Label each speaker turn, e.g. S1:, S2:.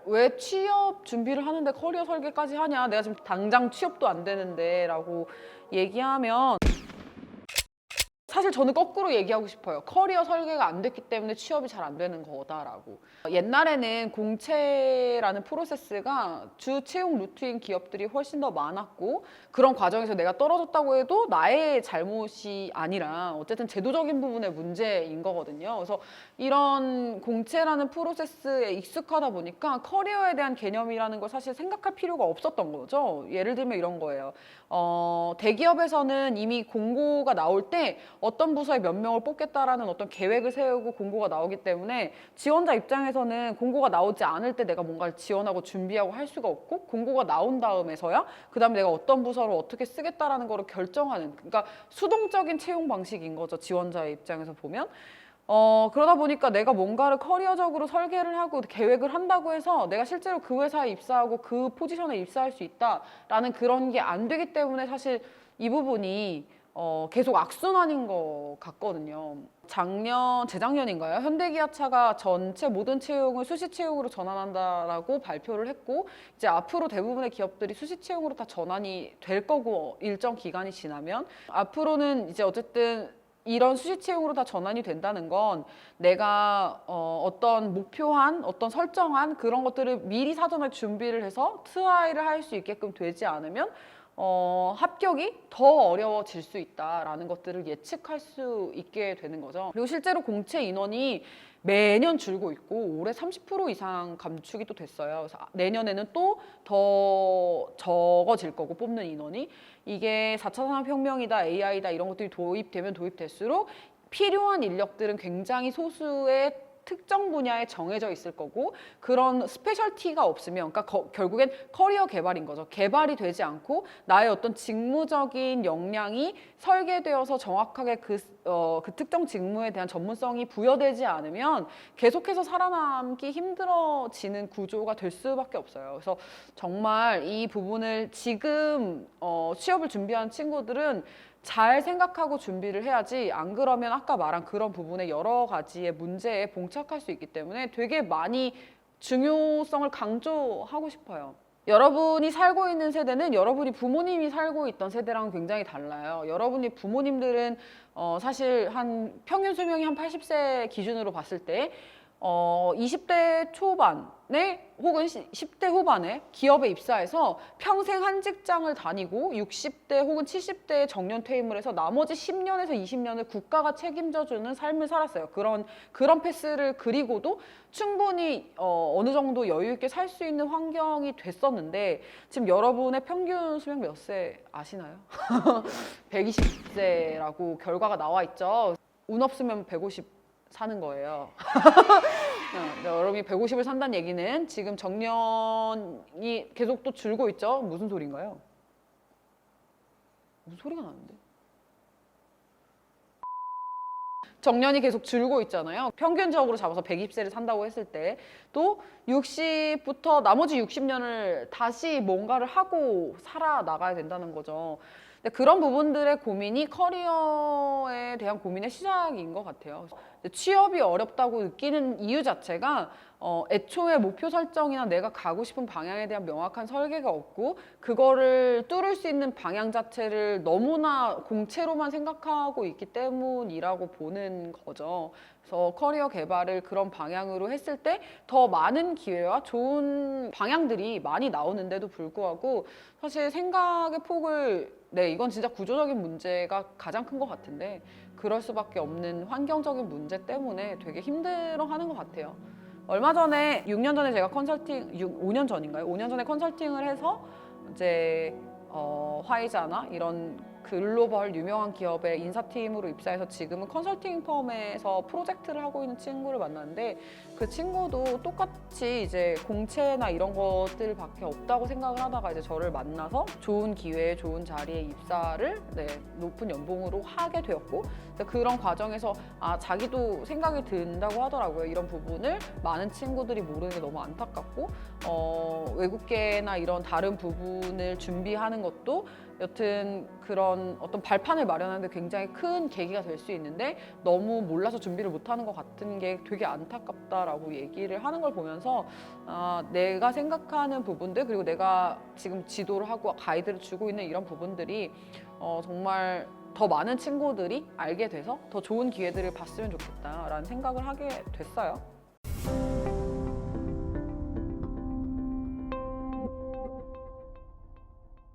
S1: 왜 취업 준비를 하는데 커리어 설계까지 하냐, 내가 지금 당장 취업도 안 되는데 라고 얘기하면, 사실 저는 거꾸로 얘기하고 싶어요. 커리어 설계가 안 됐기 때문에 취업이 잘 안 되는 거다라고. 옛날에는 공채라는 프로세스가 주 채용 루트인 기업들이 훨씬 더 많았고, 그런 과정에서 내가 떨어졌다고 해도 나의 잘못이 아니라 어쨌든 제도적인 부분의 문제인 거거든요. 그래서 이런 공채라는 프로세스에 익숙하다 보니까 커리어에 대한 개념이라는 걸 사실 생각할 필요가 없었던 거죠. 예를 들면 이런 거예요. 대기업에서는 이미 공고가 나올 때 어떤 부서에 몇 명을 뽑겠다라는 어떤 계획을 세우고 공고가 나오기 때문에 지원자 입장에서는 공고가 나오지 않을 때 내가 뭔가를 지원하고 준비하고 할 수가 없고, 공고가 나온 다음에서야 그 다음에 내가 어떤 부서를 어떻게 쓰겠다라는 거를 결정하는, 그러니까 수동적인 채용 방식인 거죠, 지원자의 입장에서 보면. 그러다 보니까 내가 뭔가를 커리어적으로 설계를 하고 계획을 한다고 해서 내가 실제로 그 회사에 입사하고 그 포지션에 입사할 수 있다라는 그런 게 안 되기 때문에 사실 이 부분이 계속 악순환인 것 같거든요. 재작년인가요? 현대기아차가 전체 모든 채용을 수시 채용으로 전환한다라고 발표를 했고, 이제 앞으로 대부분의 기업들이 수시 채용으로 다 전환이 될 거고, 일정 기간이 지나면 앞으로는 이제 어쨌든 이런 수시 채용으로 다 전환이 된다는 건 내가 어떤 목표한, 어떤 설정한 그런 것들을 미리 사전에 준비를 해서 트라이를 할 수 있게끔 되지 않으면 합격이 더 어려워질 수 있다라는 것들을 예측할 수 있게 되는 거죠. 그리고 실제로 공채 인원이 매년 줄고 있고 올해 30% 이상 감축이 또 됐어요. 그래서 내년에는 또 더 적어질 거고, 뽑는 인원이. 이게 4차 산업혁명이다, AI다 이런 것들이 도입되면 도입될수록 필요한 인력들은 굉장히 소수의 특정 분야에 정해져 있을 거고, 그런 스페셜티가 없으면, 그러니까 결국엔 커리어 개발인 거죠. 개발이 되지 않고 나의 어떤 직무적인 역량이 설계되어서 정확하게 그 특정 직무에 대한 전문성이 부여되지 않으면 계속해서 살아남기 힘들어지는 구조가 될 수밖에 없어요. 그래서 정말 이 부분을 지금 취업을 준비하는 친구들은 잘 생각하고 준비를 해야지, 안 그러면 아까 말한 그런 부분에 여러 가지의 문제에 봉착할 수 있기 때문에 되게 많이 중요성을 강조하고 싶어요. 여러분이 살고 있는 세대는 여러분이 부모님이 살고 있던 세대랑 굉장히 달라요. 여러분이 부모님들은 사실 한 평균 수명이 한 80세 기준으로 봤을 때 20대 초반에 혹은 10대 후반에 기업에 입사해서 평생 한 직장을 다니고 60대 혹은 70대에 정년 퇴임을 해서 나머지 10년에서 20년을 국가가 책임져주는 삶을 살았어요. 그런 패스를 그리고도 충분히 어느 정도 여유 있게 살 수 있는 환경이 됐었는데, 지금 여러분의 평균 수명 몇 세 아시나요? 120세라고 결과가 나와 있죠. 운 없으면 150 사는 거예요. 여러분이 150을 산다는 얘기는 지금 정년이 계속 또 줄고 있죠. 무슨 소린가요? 무슨 소리가 나는데? 정년이 계속 줄고 있잖아요. 평균적으로 잡아서 120세를 산다고 했을 때 또 60부터 나머지 60년을 다시 뭔가를 하고 살아나가야 된다는 거죠. 근데 그런 부분들의 고민이 커리어에 대한 고민의 시작인 것 같아요. 취업이 어렵다고 느끼는 이유 자체가 애초에 목표 설정이나 내가 가고 싶은 방향에 대한 명확한 설계가 없고, 그거를 뚫을 수 있는 방향 자체를 너무나 공채로만 생각하고 있기 때문이라고 보는 거죠. 그래서 커리어 개발을 그런 방향으로 했을 때 더 많은 기회와 좋은 방향들이 많이 나오는데도 불구하고 사실 생각의 폭을, 이건 진짜 구조적인 문제가 가장 큰 것 같은데, 그럴 수밖에 없는 환경적인 문제 때문에 되게 힘들어하는 것 같아요. 얼마 전에 6년 전에 제가 5년 전인가요? 5년 전에 컨설팅을 해서 이제 화이자나 이런 글로벌 유명한 기업의 인사팀으로 입사해서 지금은 컨설팅 펌에서 프로젝트를 하고 있는 친구를 만났는데, 그 친구도 똑같이 이제 공채나 이런 것들밖에 없다고 생각을 하다가 이제 저를 만나서 좋은 기회에 좋은 자리에 입사를 높은 연봉으로 하게 되었고, 근데 그런 과정에서 자기도 생각이 든다고 하더라고요. 이런 부분을 많은 친구들이 모르는 게 너무 안타깝고 외국계나 이런 다른 부분을 준비하는 것도 여튼 그런 어떤 발판을 마련하는데 굉장히 큰 계기가 될 수 있는데 너무 몰라서 준비를 못하는 것 같은 게 되게 안타깝다라고 얘기를 하는 걸 보면서 내가 생각하는 부분들 그리고 내가 지금 지도를 하고 가이드를 주고 있는 이런 부분들이 정말 더 많은 친구들이 알게 돼서 더 좋은 기회들을 봤으면 좋겠다라는 생각을 하게 됐어요.